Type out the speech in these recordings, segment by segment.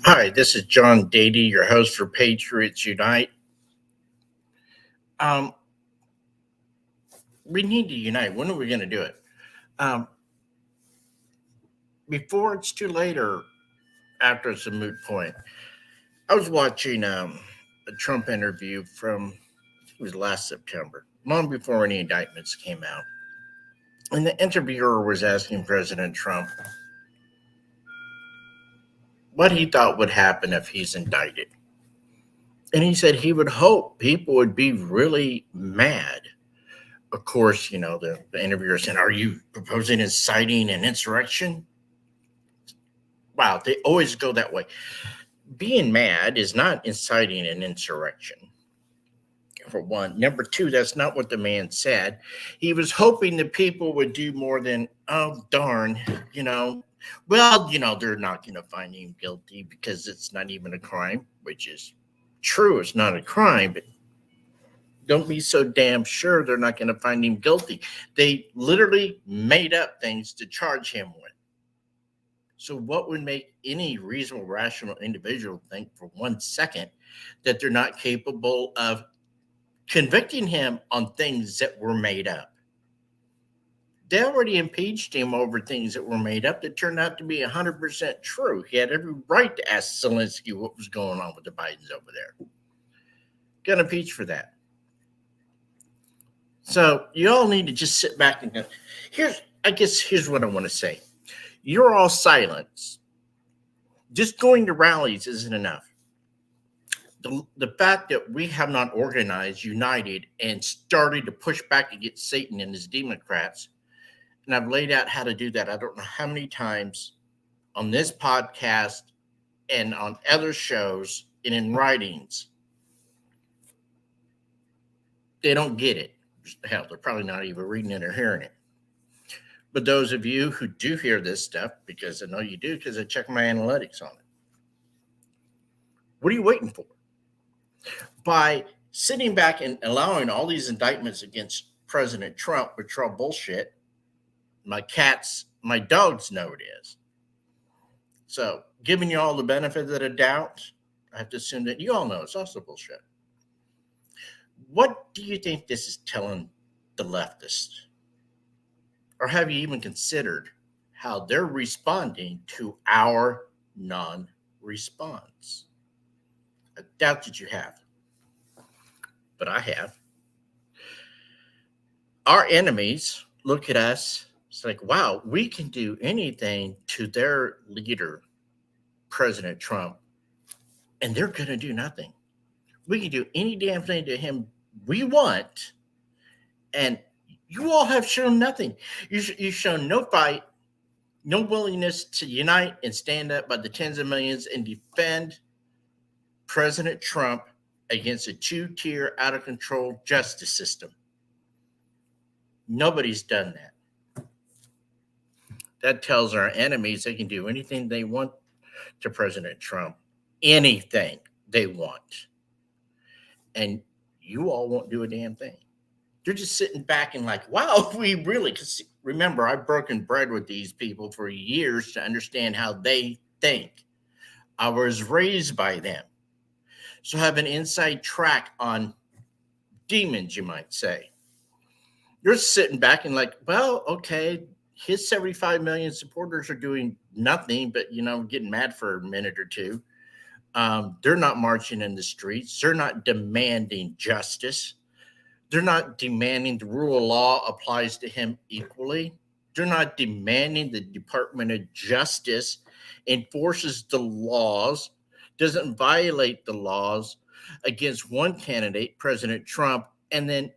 Hi, this is John Dady, your host for Patriots Unite. Um, we need to unite. When are we going to do it? Um, Before it's too late or after it's a moot point. I was watching a Trump interview from it was last September, long before any indictments came out, and the interviewer was asking President Trump what he thought would happen if he's indicted, and he said he would hope people would be really mad. Of course, the interviewer said, "Are you proposing inciting an insurrection?" Wow, they always go that way. Being mad is not inciting an insurrection, for one. Number two, that's not what the man said. He was hoping the people would do more than, oh, darn, you know, they're not going to find him guilty because it's not even a crime, which is true. It's not a crime, but don't be so damn sure they're not going to find him guilty. They literally made up things to charge him with. So, what would make any reasonable, rational individual think for 1 second that they're not capable of convicting him on things that were made up? They already impeached him over things that were made up that turned out to be 100% true. He had every right to ask Zelensky what was going on with the Bidens over there. Got impeached for that. So, you all need to just sit back and go, here's what I want to say. You're all silenced. Just going to rallies isn't enough. The fact that we have not organized, united, and started to push back against Satan and his DemonCrats, and I've laid out how to do that. I don't know how many times on this podcast and on other shows and in writings. They don't get it. Hell, they're probably not even reading it or hearing it. But those of you who do hear this stuff, because I know you do, because I check my analytics on it, what are you waiting for? By sitting back and allowing all these indictments against President Trump, which are all bullshit, my dogs know it is. So, giving you all the benefit of the doubt, I have to assume that you all know it's also bullshit. What do you think this is telling the leftists? Or have you even considered how they're responding to our non-response? I doubt that you have, but I have. Our enemies look at us, it's like, wow, we can do anything to their leader, President Trump, and they're going to do nothing. We can do any damn thing to him we want, and you all have shown nothing. You've shown no fight, no willingness to unite and stand up by the tens of millions and defend President Trump against a two-tier, out-of-control justice system. Nobody's done that. That tells our enemies they can do anything they want to President Trump, anything they want. And you all won't do a damn thing. You're just sitting back and like, wow, we really, because remember, I've broken bread with these people for years to understand how they think. I was raised by them. So I have an inside track on demons, you might say. You're sitting back and like, well, okay, his 75 million supporters are doing nothing but, getting mad for a minute or two. They're not marching in the streets. They're not demanding justice. They're not demanding the rule of law applies to him equally. They're not demanding the Department of Justice enforces the laws, doesn't violate the laws against one candidate, President Trump, and then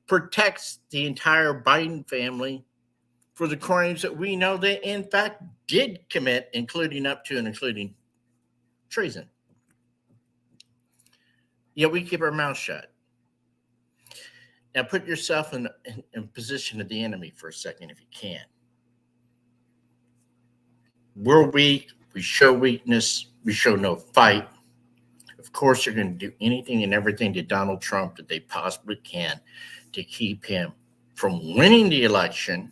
protects the entire Biden family for the crimes that we know they, in fact, did commit, including up to and including treason. Yet we keep our mouth shut. Now put yourself in position of the enemy for a second if you can. We're weak. We show weakness. We show no fight. Of course, they're going to do anything and everything to Donald Trump that they possibly can to keep him from winning the election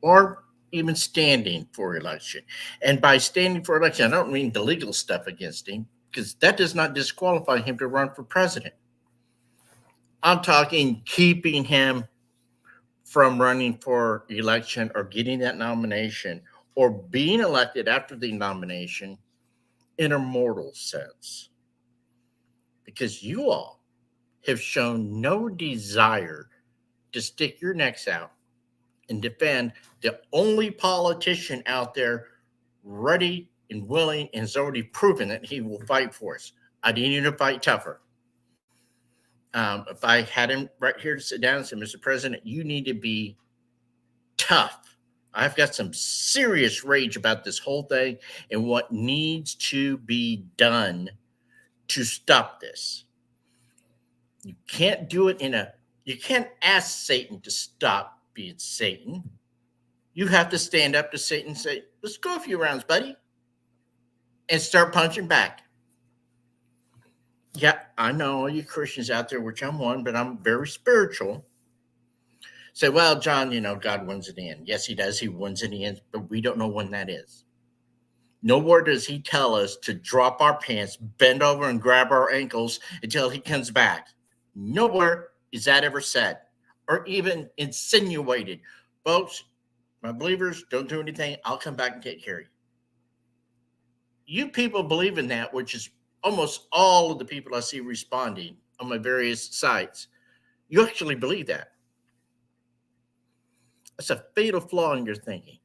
or even standing for election. And by standing for election, I don't mean the legal stuff against him, because that does not disqualify him to run for president. I'm talking keeping him from running for election or getting that nomination or being elected after the nomination in a mortal sense. Because you all have shown no desire to stick your necks out and defend the only politician out there ready and willing and has already proven that he will fight for us. I need you to fight tougher. If I had him right here to sit down and say, Mr. President, you need to be tough. I've got some serious rage about this whole thing and what needs to be done to stop this. You can't do it you can't ask Satan to stop being Satan. You have to stand up to Satan and say, let's go a few rounds, buddy, and start punching back. Yeah, I know all you Christians out there, which I'm one, but I'm very spiritual. Say, well, John, God wins in the end. Yes, he does. He wins in the end, but we don't know when that is. Nowhere does he tell us to drop our pants, bend over, and grab our ankles until he comes back. Nowhere is that ever said or even insinuated. Folks, my believers, don't do anything. I'll come back and take care of you. You people believe in that, which is almost all of the people I see responding on my various sites. You actually believe that. That's a fatal flaw in your thinking.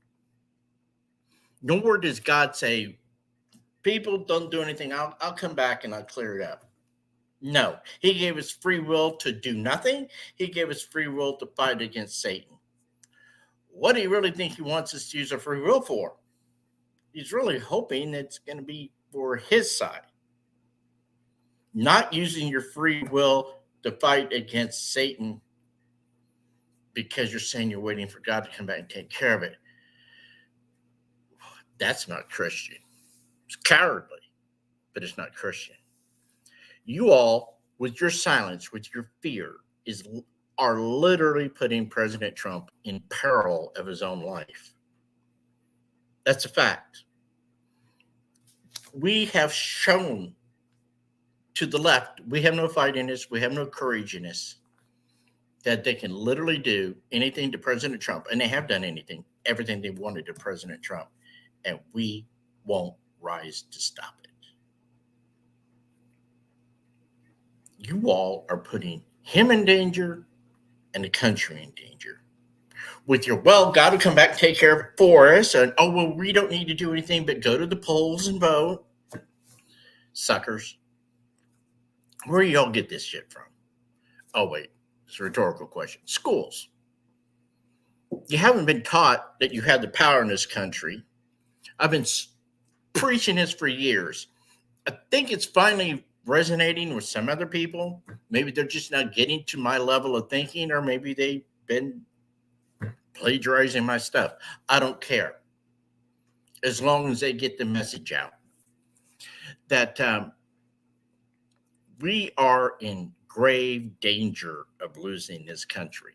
Nowhere does God say, people don't do anything. I'll come back and I'll clear it up. No, he gave us free will to do nothing. He gave us free will to fight against Satan. What do you really think he wants us to use our free will for? He's really hoping it's going to be for his side. Not using your free will to fight against Satan because you're saying you're waiting for God to come back and take care of it. That's not Christian. It's cowardly, but it's not Christian. You all, with your silence, with your fear, are literally putting President Trump in peril of his own life. That's a fact. We have shown to the left, we have no fight in us, we have no courage in us, that they can literally do anything to President Trump, and they have done everything they wanted to President Trump, and we won't rise to stop it. You all are putting him in danger and the country in danger. With your, well, God will come back and take care of it for us, and we don't need to do anything but go to the polls and vote. Suckers. Where do y'all get this shit from? Oh, wait. It's a rhetorical question. Schools. You haven't been taught that you have the power in this country. I've been preaching this for years. I think it's finally resonating with some other people. Maybe they're just not getting to my level of thinking, or maybe they've been plagiarizing my stuff. I don't care. As long as they get the message out. That we are in grave danger of losing this country.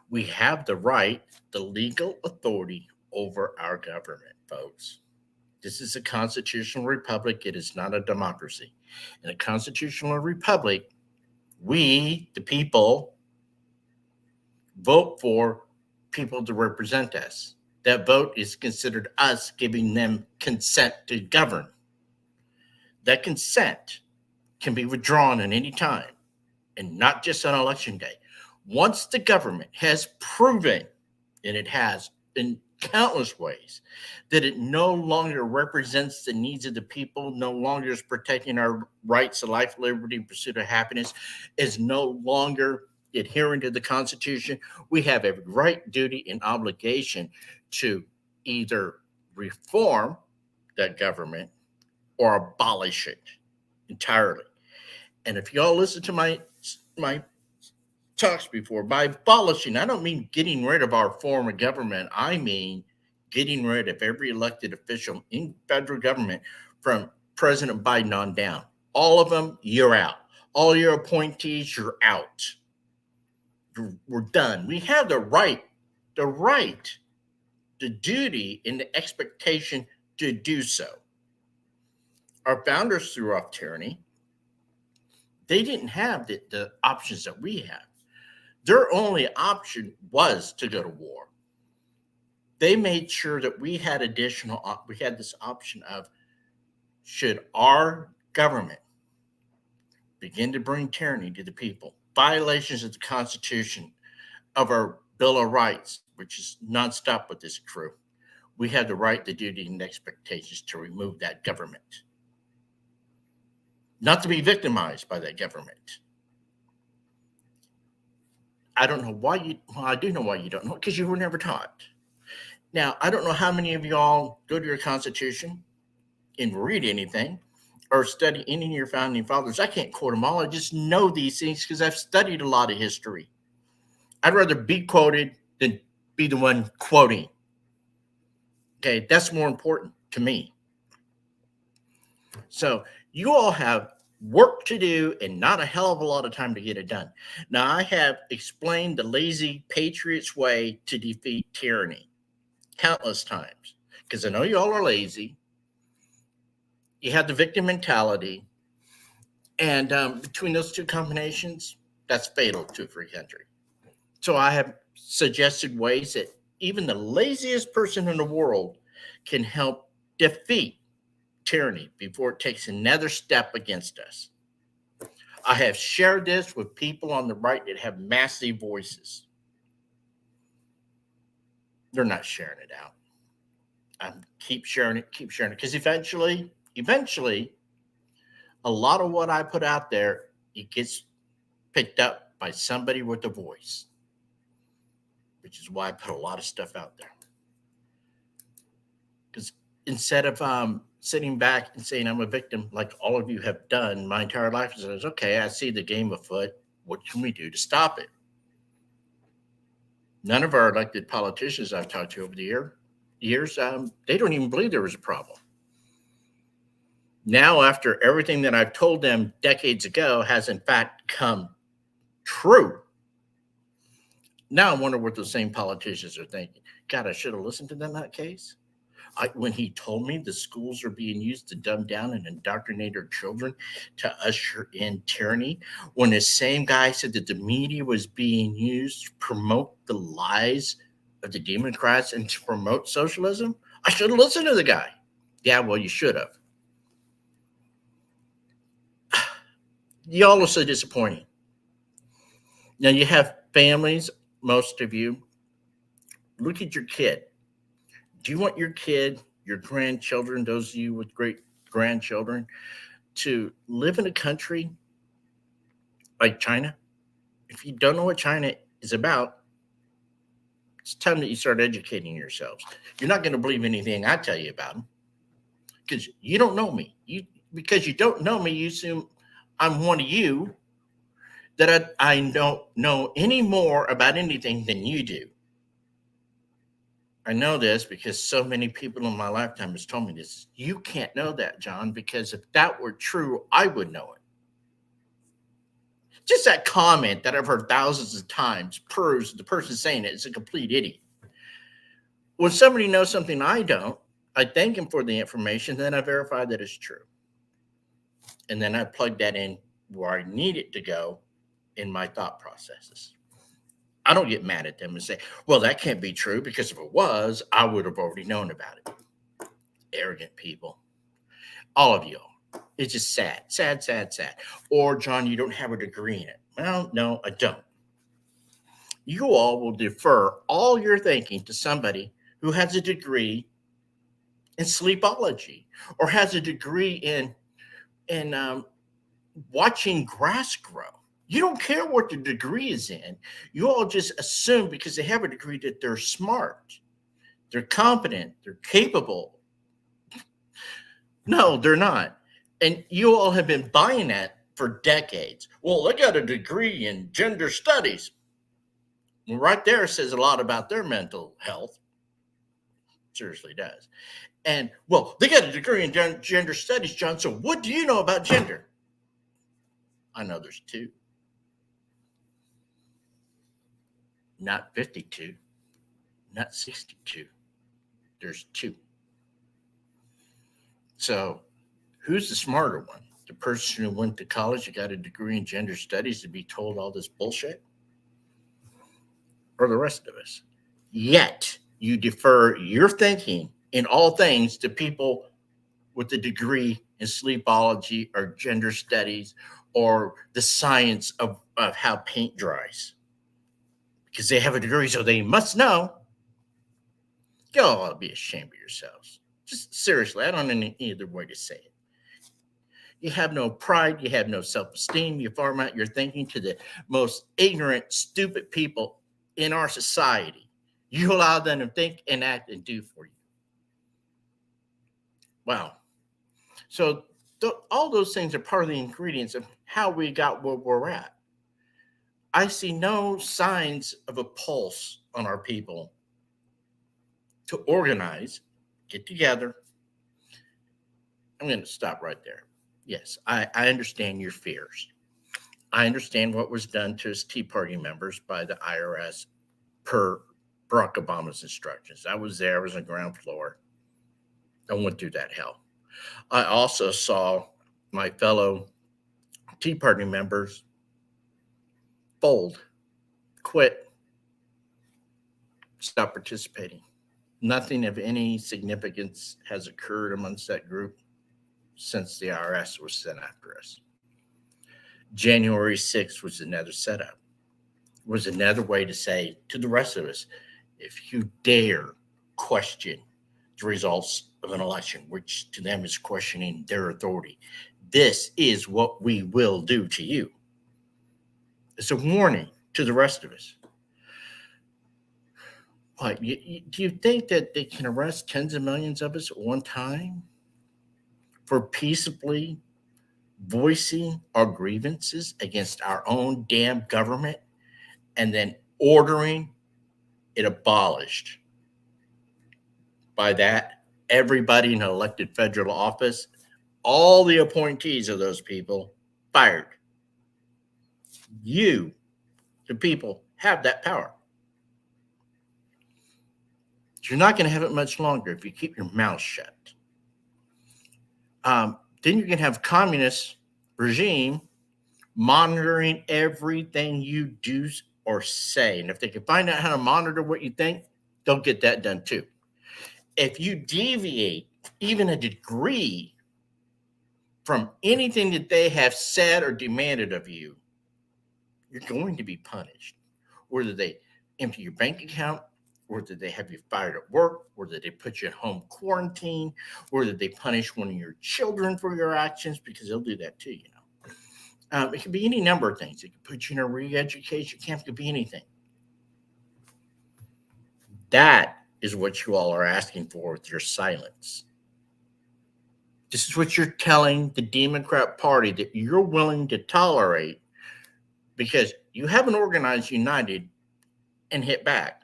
We have the right, the legal authority over our government, folks. This is a constitutional republic. It is not a democracy. In a constitutional republic, we, the people, vote for people to represent us. That vote is considered us giving them consent to govern. That consent can be withdrawn at any time, and not just on election day. Once the government has proven, and it has in countless ways, that it no longer represents the needs of the people, no longer is protecting our rights to life, liberty, and pursuit of happiness, is no longer adhering to the Constitution, we have every right, duty, and obligation to either reform that government or abolish it entirely. And if y'all listen to my talks before, by abolishing, I don't mean getting rid of our form of government. I mean getting rid of every elected official in federal government from President Biden on down. All of them, you're out. All your appointees, you're out. We're done. We have the right to the duty and the expectation to do so. Our founders threw off tyranny. They didn't have the options that we have. Their only option was to go to war. They made sure that we had we had this option of, should our government begin to bring tyranny to the people, violations of the Constitution, of our Bill of Rights, which is nonstop with this crew, we have the right, the duty, and expectations to remove that government. Not to be victimized by that government. I don't know why you, well, I do know why you don't know, because you were never taught. Now, I don't know how many of y'all go to your Constitution and read anything or study any of your founding fathers. I can't quote them all. I just know these things because I've studied a lot of history. I'd rather be quoted than be the one quoting. Okay, that's more important to me. So you all have work to do and not a hell of a lot of time to get it done. Now, I have explained the lazy Patriots way to defeat tyranny countless times because I know you all are lazy. You have the victim mentality. And between those two combinations, that's fatal to a free country. So I have suggested ways that even the laziest person in the world can help defeat tyranny before it takes another step against us. I have shared this with people on the right that have massive voices. They're not sharing it out. Keep sharing it, because eventually, a lot of what I put out there, it gets picked up by somebody with a voice, which is why I put a lot of stuff out there. Because instead of sitting back and saying I'm a victim, like all of you have done my entire life, says, okay, I see the game afoot. What can we do to stop it? None of our elected politicians I've talked to over the years, they don't even believe there was a problem. Now, after everything that I've told them decades ago has in fact come true, now I wonder what those same politicians are thinking. God, I should have listened to them in that case. When he told me the schools are being used to dumb down and indoctrinate our children to usher in tyranny, when the same guy said that the media was being used to promote the lies of the DemonCrats and to promote socialism, I should have listened to the guy. Yeah, well, you should have. Y'all are so disappointing. Now, you have families, most of you. Look at your kid. Do you want your kid, your grandchildren, those of you with great grandchildren, to live in a country like China? If you don't know what China is about, it's time that you start educating yourselves. You're not going to believe anything I tell you about them because you don't know me. Because you don't know me, you assume I'm one of you, that I don't know any more about anything than you do. I know this because so many people in my lifetime has told me this. You can't know that, John, because if that were true, I would know it. Just that comment that I've heard thousands of times proves the person saying it is a complete idiot. When somebody knows something I don't, I thank him for the information, then I verify that it's true. And then I plug that in where I need it to go in my thought processes. I don't get mad at them and say, well, that can't be true because if it was, I would have already known about it. Arrogant people. All of you. It's just sad. Or, John, you don't have a degree in it. Well, no, I don't. You all will defer all your thinking to somebody who has a degree in sleepology or has a degree in watching grass grow. You don't care what the degree is in. You all just assume because they have a degree that they're smart, they're competent, they're capable. No, they're not. And you all have been buying that for decades. Well, they got a degree in gender studies. Well, right there says a lot about their mental health. Seriously does. And, well, they got a degree in gender studies, John. So what do you know about gender? I know there's two. Not 52, not 62, There's two. So who's the smarter one? The person who went to college and got a degree in gender studies to be told all this bullshit? Or the rest of us? Yet you defer your thinking in all things to people with a degree in sleepology or gender studies or the science of how paint dries. Because they have a degree, so they must know. You all ought to be ashamed of yourselves. Just seriously, I don't know any other way to say it. You have no pride. You have no self-esteem. You farm out your thinking to the most ignorant, stupid people in our society. You allow them to think and act and do for you. Wow. So all those things are part of the ingredients of how we got where we're at. I see no signs of a pulse on our people to organize, get together. I'm going to stop right there. Yes, I understand your fears. I understand what was done to his Tea Party members by the IRS per Barack Obama's instructions. I was there. I was on the ground floor. I went through that hell. I also saw my fellow Tea Party members fold, quit, stop participating. Nothing of any significance has occurred amongst that group since the IRS was sent after us. January 6th was another setup, was another way to say to the rest of us, if you dare question the results of an election, which to them is questioning their authority, this is what we will do to you. It's a warning to the rest of us. What, do you think that they can arrest tens of millions of us at one time for peaceably voicing our grievances against our own damn government and then ordering it abolished? By that, everybody in an elected federal office, all the appointees of those people, fired. You, the people, have that power. You're not going to have it much longer if you keep your mouth shut. Then you're going to have communist regime monitoring everything you do or say. And if they can find out how to monitor what you think, they'll get that done too. If you deviate even a degree from anything that they have said or demanded of you, you're going to be punished. Whether they empty your bank account, whether they have you fired at work, whether they put you in home quarantine, whether they punish one of your children for your actions, because they'll do that too, you know. It could be any number of things. It could put you in a re-education camp. It could be anything. That is what you all are asking for with your silence. This is what you're telling the Democrat Party that you're willing to tolerate because you haven't organized, united, and hit back.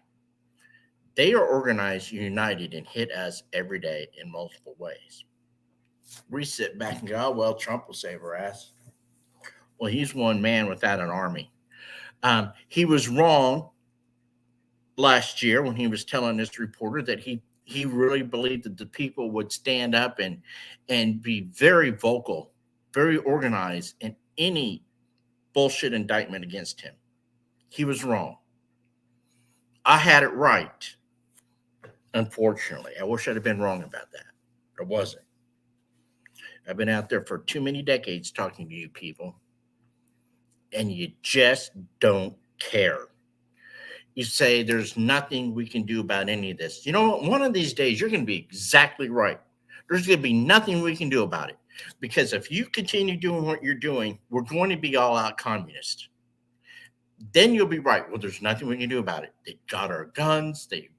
They are organized, united, and hit us every day in multiple ways. We sit back and go, oh, well, Trump will save our ass. Well, he's one man without an army. He was wrong last year when he was telling this reporter that he really believed that the people would stand up and be very vocal, very organized in any bullshit indictment against him. He was wrong. I had it right. Unfortunately, I wish I'd have been wrong about that. I wasn't. I've been out there for too many decades talking to you people, and you just don't care. You say there's nothing we can do about any of this. You know what? One of these days, you're going to be exactly right. There's going to be nothing we can do about it. Because if you continue doing what you're doing, we're going to be all out communist. Then you'll be right. Well, there's nothing we can do about it. They got our guns. They've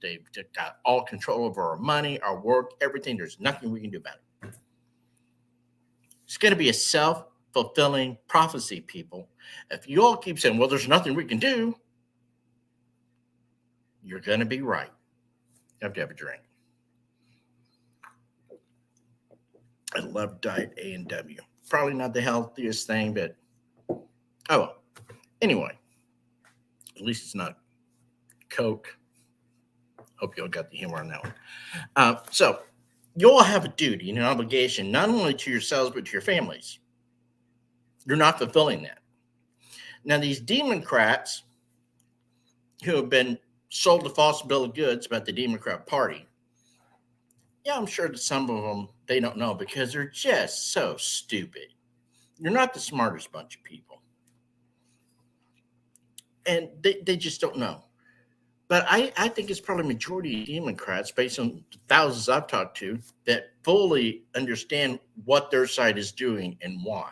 got all control over our money, our work, everything. There's nothing we can do about it. It's going to be a self-fulfilling prophecy, people. If you all keep saying, well, there's nothing we can do, you're going to be right. You have to have a drink. I love Diet A&W. Probably not the healthiest thing, but oh, anyway. At least it's not Coke. Hope you all got the humor on that one. So you all have a duty and an obligation, not only to yourselves, but to your families. You're not fulfilling that. Now, these DemonCrats who have been sold a false bill of goods about the Democrat Party, yeah, I'm sure that some of them, they don't know because they're just so stupid. You're not the smartest bunch of people. And they just don't know. But I think it's probably a majority of Democrats, based on the thousands I've talked to, that fully understand what their side is doing and why.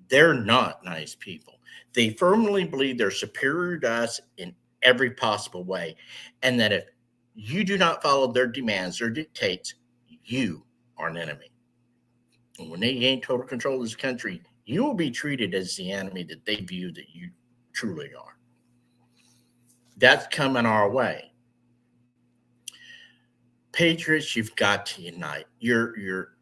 They're not nice people. They firmly believe they're superior to us in every possible way, and that if you do not follow their demands or dictates, you are an enemy. And when they gain total control of this country, you will be treated as the enemy that they view that you truly are. That's coming our way. Patriots, you've got to unite. Your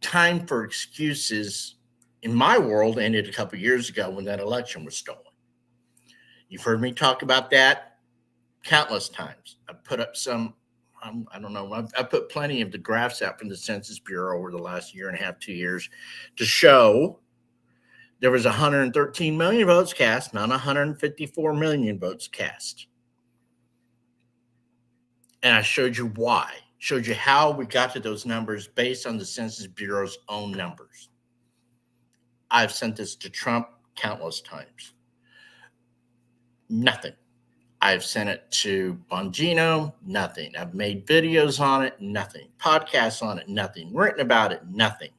time for excuses in my world ended a couple years ago when that election was stolen. You've heard me talk about that countless times. I put up some, I don't know, I put plenty of the graphs out from the Census Bureau over the last year and a half, 2 years, to show there was 113 million votes cast, not 154 million votes cast. And I showed you why, showed you how we got to those numbers based on the Census Bureau's own numbers. I've sent this to Trump countless times. Nothing. I've sent it to Bongino, nothing. I've made videos on it, nothing. Podcasts on it, nothing. Written about it, nothing.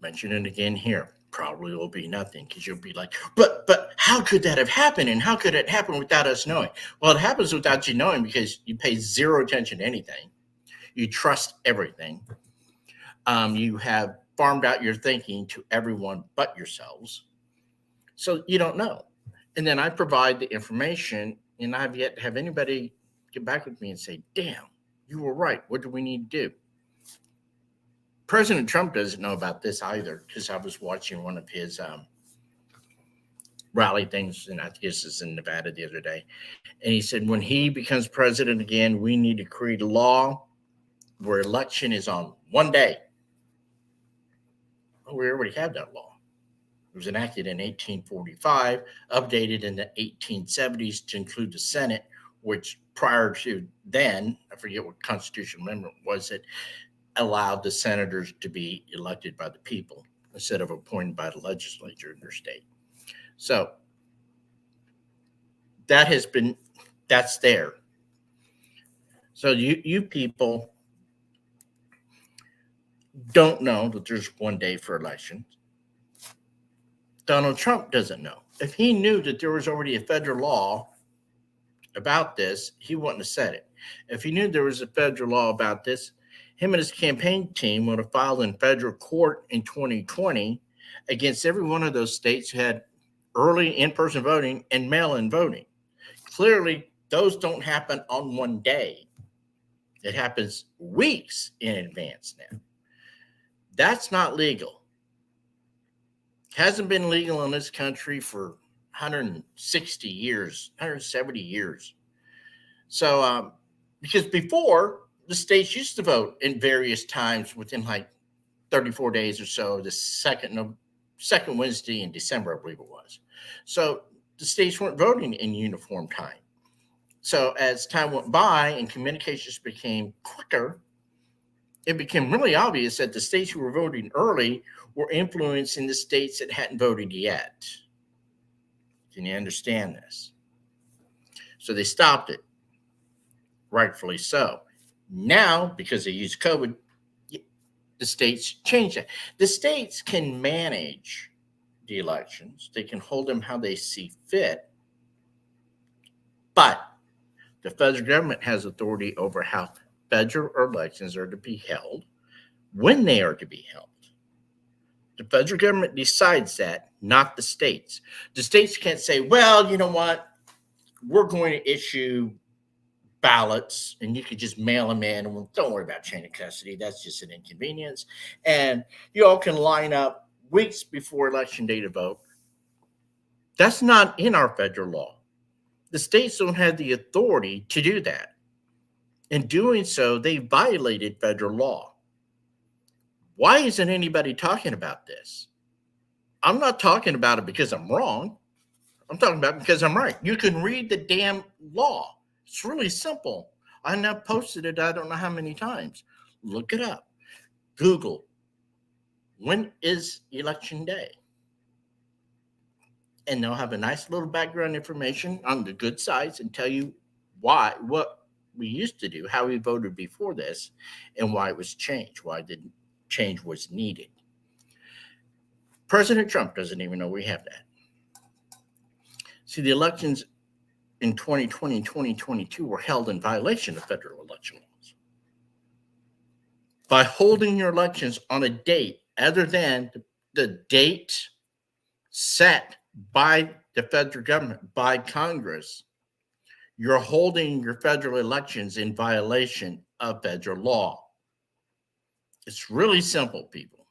Mention it again here. Probably will be nothing, because you'll be like, but how could that have happened? And how could it happen without us knowing? Well, it happens without you knowing because you pay zero attention to anything. You trust everything. You have farmed out your thinking to everyone but yourselves. So you don't know. And then I provide the information, and I've yet to have anybody get back with me and say, damn, you were right. What do we need to do? President Trump doesn't know about this either, because I was watching one of his rally things, and I think this is in Nevada the other day. And he said, when he becomes president again, we need to create a law where election is on one day. Well, we already have that law. It was enacted in 1845, updated in the 1870s to include the Senate, which prior to then, I forget what constitutional amendment was, it allowed the senators to be elected by the people instead of appointed by the legislature in their state. So that's there. So you people don't know that there's one day for elections. Donald Trump doesn't know. If he knew that there was already a federal law about this, he wouldn't have said it. If he knew there was a federal law about this, him and his campaign team would have filed in federal court in 2020 against every one of those states who had early in-person voting and mail-in voting. Clearly, those don't happen on one day. It happens weeks in advance now. That's not legal. Hasn't been legal in this country for 160 years, 170 years. So, because before, the states used to vote in various times within like 34 days or so, the second Wednesday in December, I believe it was. So the states weren't voting in uniform time. So as time went by and communications became quicker, it became really obvious that the states who were voting early were influencing the states that hadn't voted yet. Can you understand this? So they stopped it, rightfully so. Now, because they use COVID, the states change that. The states can manage the elections. They can hold them how they see fit. But the federal government has authority over how federal elections are to be held, when they are to be held. The federal government decides that, not the states. The states can't say, well, you know what? We're going to issue ballots and you could just mail them in. And don't worry about chain of custody. That's just an inconvenience. And you all can line up weeks before election day to vote. That's not in our federal law. The states don't have the authority to do that. In doing so, they violated federal law. Why isn't anybody talking about this? I'm not talking about it because I'm wrong. I'm talking about it because I'm right. You can read the damn law. It's really simple. I now posted it, I don't know how many times. Look it up. Google, when is election day? And they'll have a nice little background information on the good sides and tell you what we used to do, how we voted before this, and why it was changed, why the change was needed. President Trump doesn't even know we have that. See, the elections in 2020 and 2022 were held in violation of federal election laws. By holding your elections on a date other than the date set by the federal government, by Congress, you're holding your federal elections in violation of federal law. It's really simple, people.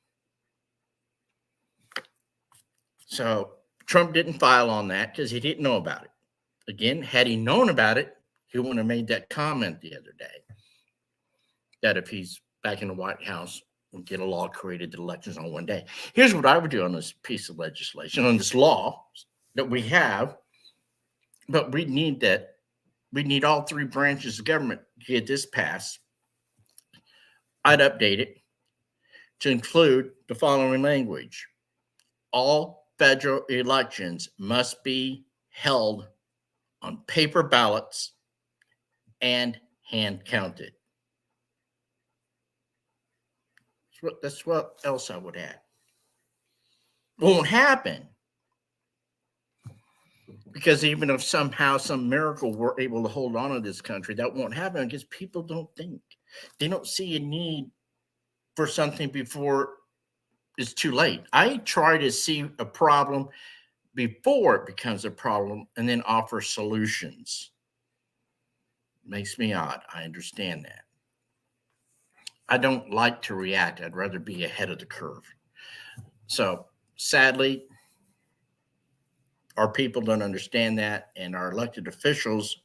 So Trump didn't file on that because he didn't know about it. Again, had he known about it, he wouldn't have made that comment the other day that if he's back in the White House, we'll get a law created that elections on one day. Here's what I would do on this piece of legislation, on this law that we have, but we need that. We need all three branches of government to get this passed. I'd update it to include the following language. All federal elections must be held on paper ballots and hand counted. That's what else I would add. Won't happen because even if somehow some miracle we're able to hold on to this country, that won't happen because people don't think. They don't see a need for something before it's too late. I try to see a problem before it becomes a problem and then offer solutions. Makes me odd. I understand that. I don't like to react. I'd rather be ahead of the curve. So sadly, our people don't understand that, and our elected officials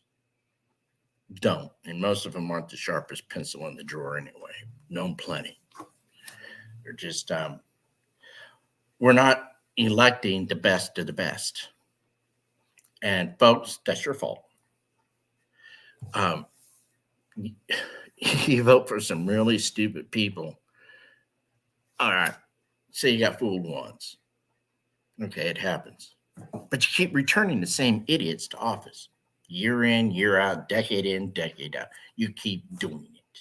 don't. And most of them aren't the sharpest pencil in the drawer anyway. Known plenty. They're just, we're not electing the best of the best. And folks, that's your fault. You vote for some really stupid people. All right. Say you got fooled once. Okay, it happens. But you keep returning the same idiots to office. Year in, year out, decade in, decade out. You keep doing it.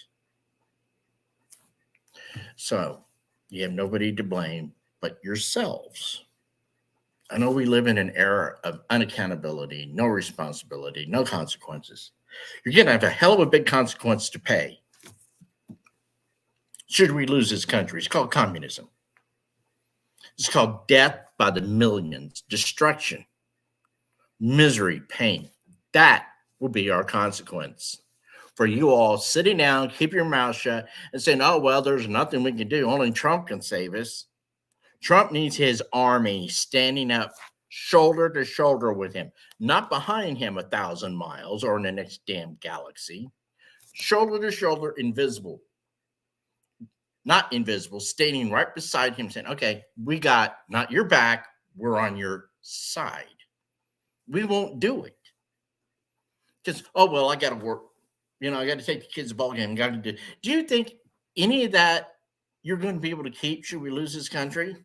So you have nobody to blame but yourselves. I know we live in an era of unaccountability, no responsibility, no consequences. You're going to have a hell of a big consequence to pay. Should we lose this country? It's called communism. It's called death by the millions, destruction, misery, pain. That will be our consequence for you all sitting down, keep your mouth shut, and saying, oh, well, there's nothing we can do. Only Trump can save us. Trump needs his army standing up shoulder to shoulder with him, not behind him 1,000 miles or in the next damn galaxy. Shoulder to shoulder, invisible. Not invisible, standing right beside him saying, okay, we got not your back, we're on your side. We won't do it. Because, oh, well, I got to work. I got to take the kids to the ball game. Do you think any of that you're going to be able to keep should we lose this country?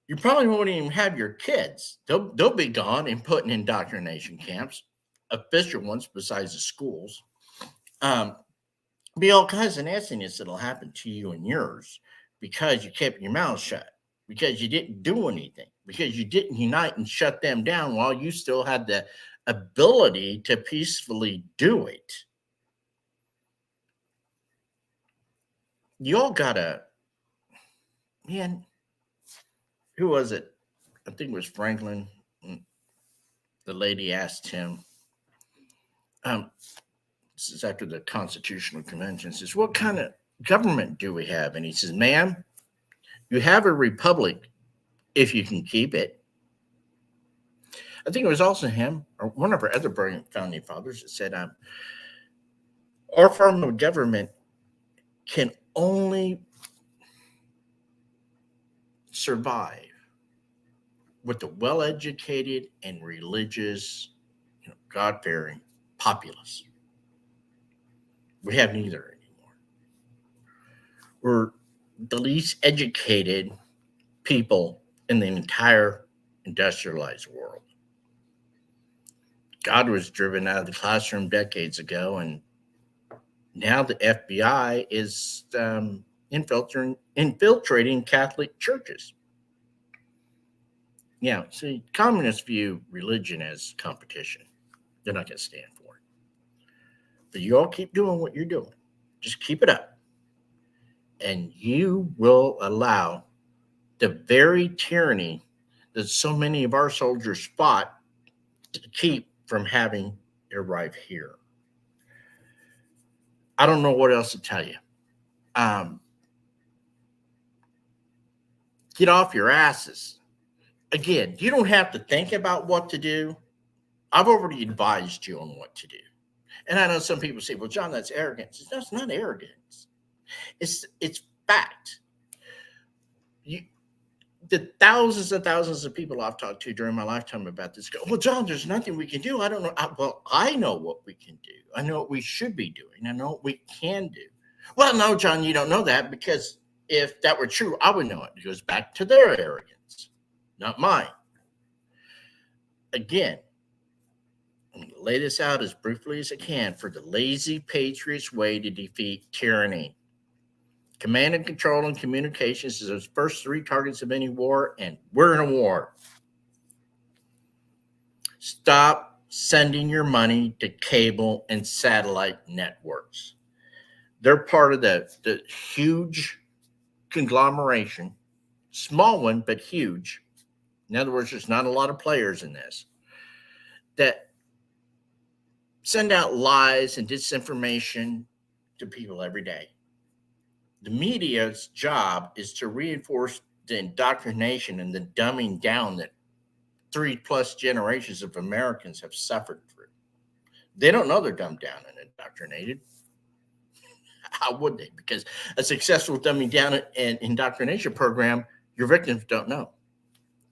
You probably won't even have your kids. They'll be gone and put in indoctrination camps, official ones besides the schools. Be all kinds of nastiness that'll happen to you and yours because you kept your mouth shut, because you didn't do anything, because you didn't unite and shut them down while you still had the ability to peacefully do it. You all gotta, man, who was it? I think it was Franklin. The lady asked him, this is after the Constitutional Convention, says, what kind of government do we have? And he says, ma'am, you have a republic if you can keep it. I think it was also him or one of our other brilliant founding fathers that said, our form of government can only survive with the well-educated and religious, God-fearing populace. We have neither anymore. We're the least educated people in the entire industrialized world. God was driven out of the classroom decades ago, and now the FBI is infiltrating Catholic churches. Yeah, see, communists view religion as competition. They're not going to stand for it. But you all keep doing what you're doing. Just keep it up. And you will allow the very tyranny that so many of our soldiers fought to keep from having arrive here. I don't know what else to tell you. Get off your asses. Again, you don't have to think about what to do. I've already advised you on what to do. And I know some people say, well, John, that's arrogance. That's not arrogance. It's fact. The thousands and thousands of people I've talked to during my lifetime about this go, well, John, there's nothing we can do. I don't know. I know what we can do. I know what we should be doing. I know what we can do. Well, no, John, you don't know that, because if that were true, I would know it. It goes back to their arrogance, not mine. Again, I'm going to lay this out as briefly as I can for the lazy Patriots way to defeat tyranny. Command and control and communications is those first three targets of any war, and we're in a war. Stop sending your money to cable and satellite networks. They're part of the huge conglomeration, small one, but huge. In other words, there's not a lot of players in this that send out lies and disinformation to people every day. The media's job is to reinforce the indoctrination and the dumbing down that 3+ generations of Americans have suffered through. They don't know they're dumbed down and indoctrinated. How would they? Because a successful dumbing down and indoctrination program, your victims don't know.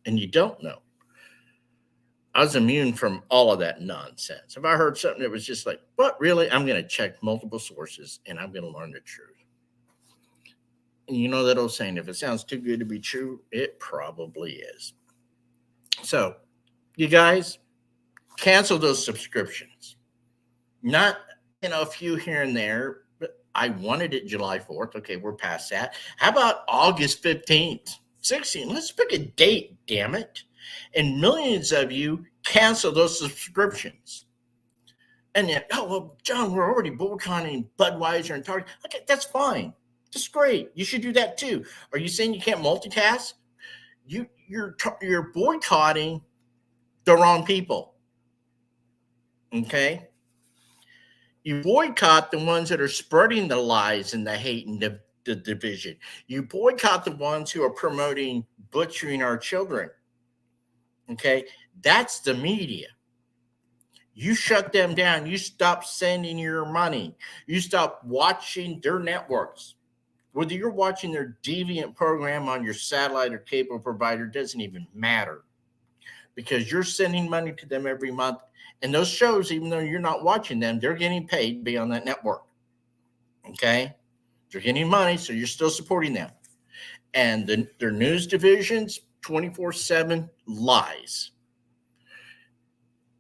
And you don't know. I was immune from all of that nonsense. If I heard something that was just like, what, really? I'm going to check multiple sources and I'm going to learn the truth. And you know that old saying, if it sounds too good to be true, it probably is. So, you guys, cancel those subscriptions. Not, a few here and there, but I wanted it July 4th. Okay, we're past that. How about August 15th, 16th? Let's pick a date, damn it. And millions of you cancel those subscriptions. And then, oh, well, John, we're already boycotting Budweiser and Target. Okay, that's fine. That's great. You should do that too. Are you saying you can't multitask? You're boycotting the wrong people. Okay? You boycott the ones that are spreading the lies and the hate and the division. You boycott the ones who are promoting butchering our children. Okay? That's the media. You shut them down. You stop sending your money. You stop watching their networks. Whether you're watching their deviant program on your satellite or cable provider doesn't even matter, because you're sending money to them every month. And those shows, even though you're not watching them, they're getting paid to be on that network. Okay? They're getting money, so you're still supporting them. And their news divisions, 24/7 lies.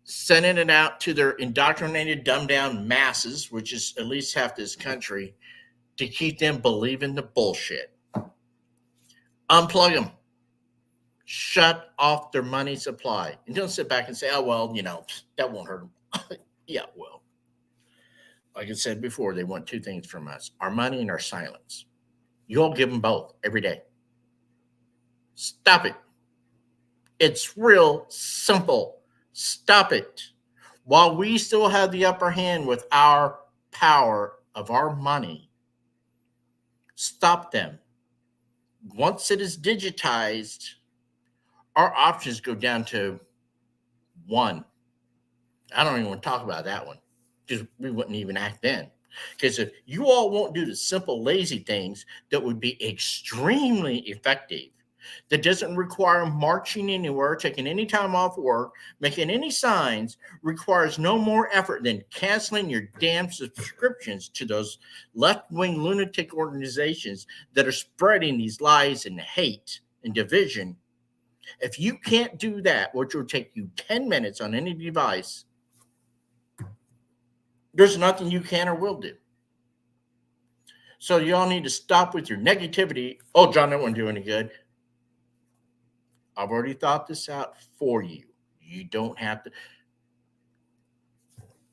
Sending it out to their indoctrinated, dumbed down masses, which is at least half this country, to keep them believing the bullshit. Unplug them. Shut off their money supply. And don't sit back and say, oh, well, that won't hurt them. Yeah, well. Like I said before, they want two things from us: our money and our silence. You all give them both every day. Stop it. It's real simple. Stop it. While we still have the upper hand with our power of our money, stop them. Once it is digitized, our options go down to One. I don't even want to talk about that one because we wouldn't even act then. Because if you all won't do the simple, lazy things that would be extremely effective, that doesn't require marching anywhere, taking any time off work, making any signs, requires no more effort than canceling your damn subscriptions to those left wing lunatic organizations that are spreading these lies and hate and division. If you can't do that, which will take you 10 minutes on any device, there's nothing you can or will do. So y'all need to stop with your negativity. Oh, John, that won't do any good. I've already thought this out for you. You don't have to.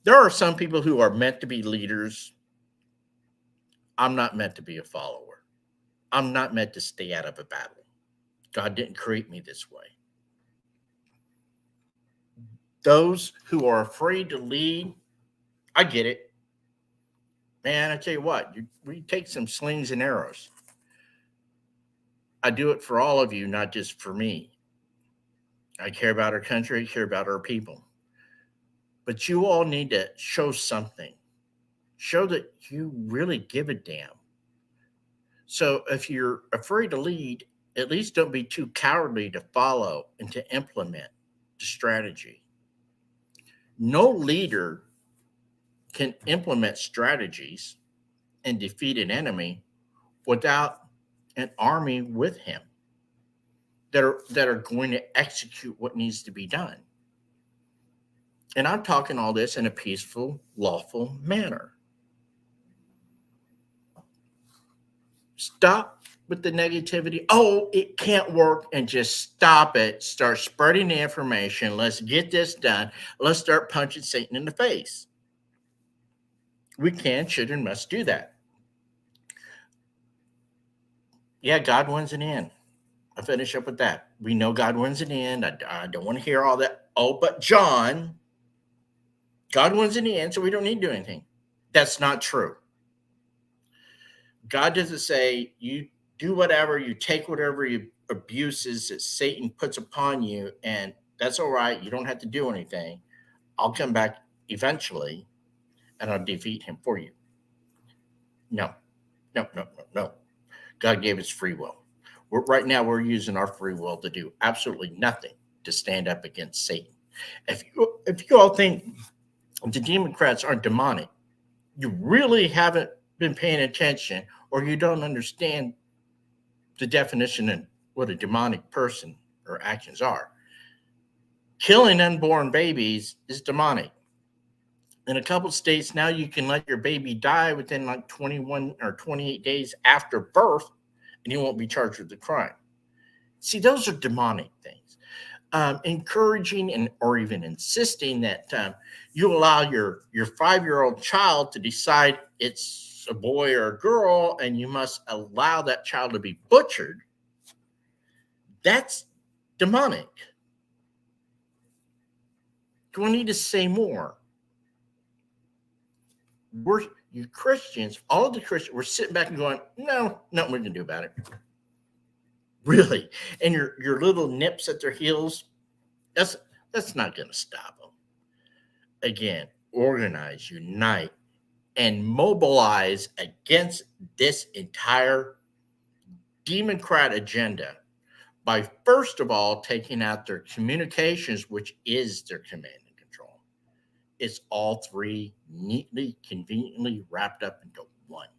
There are some people who are meant to be leaders. I'm not meant to be a follower. I'm not meant to stay out of a battle. God didn't create me this way. Those who are afraid to lead, I get it. Man, I tell you what, we take some slings and arrows. I do it for all of you, not just for me. I care about our country, I care about our people. But you all need to show something. Show that you really give a damn. So if you're afraid to lead, at least don't be too cowardly to follow and to implement the strategy. No leader can implement strategies and defeat an enemy without an army with him that are going to execute what needs to be done. And I'm talking all this in a peaceful, lawful manner. Stop with the negativity. Oh, it can't work, and just stop it. Start spreading the information. Let's get this done. Let's start punching Satan in the face. We can, should, and must do that. Yeah, God wins in the end. I'll finish up with that. We know God wins in the end. I don't want to hear all that. Oh, but John, God wins in the end, so we don't need to do anything. That's not true. God doesn't say you do whatever, you take whatever you abuses that Satan puts upon you, and that's all right. You don't have to do anything. I'll come back eventually, and I'll defeat him for you. No. God gave us free will. Right now, we're using our free will to do absolutely nothing to stand up against Satan. If you all think the DemonCrats are demonic, you really haven't been paying attention, or you don't understand the definition of what a demonic person or actions are. Killing unborn babies is demonic. In a couple states now, you can let your baby die within like 21 or 28 days after birth, and you won't be charged with the crime. See, those are demonic things. Encouraging or even insisting that you allow your 5-year-old child to decide it's a boy or a girl, and you must allow that child to be butchered, that's demonic. Do I need to say more? You Christians, all of the Christians, we're sitting back and going, no, nothing we can do about it. Really? And your little nips at their heels, that's not going to stop them. Again, organize, unite, and mobilize against this entire DemonCrat agenda by, first of all, taking out their communications, which is their command and control. It's all three neatly, conveniently wrapped up into one.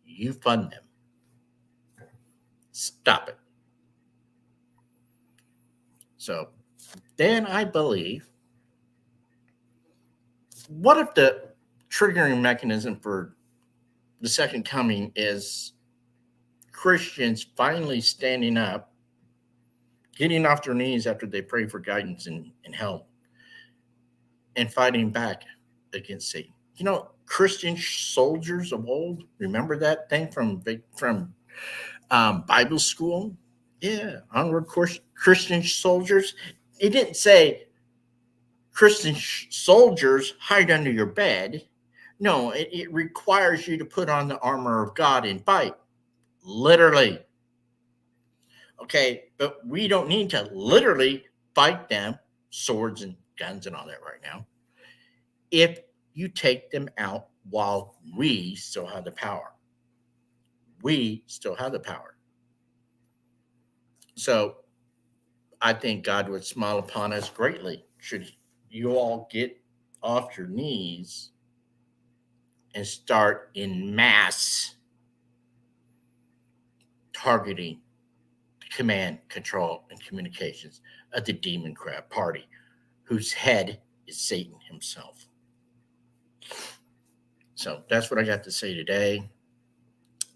You fund them. Stop it. So then I believe, what if the triggering mechanism for the second coming is Christians finally standing up, getting off their knees after they pray for guidance and help, and fighting back against Satan? You know, Christian soldiers of old, remember that thing from Bible school? Yeah, onward Christian soldiers. It didn't say Christian soldiers hide under your bed. No, it requires you to put on the armor of God and fight. Literally. Okay, but we don't need to literally fight them. swords and guns and all that right now, if you take them out while we still have the power. We still have the power. So I think God would smile upon us greatly should you all get off your knees and start in mass targeting command, control, and communications of the DemonCrat party, whose head is Satan himself. So that's what I got to say today.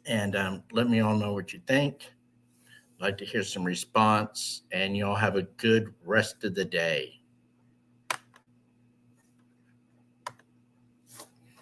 And let me all know what you think. I'd like to hear some response, and y'all have a good rest of the day.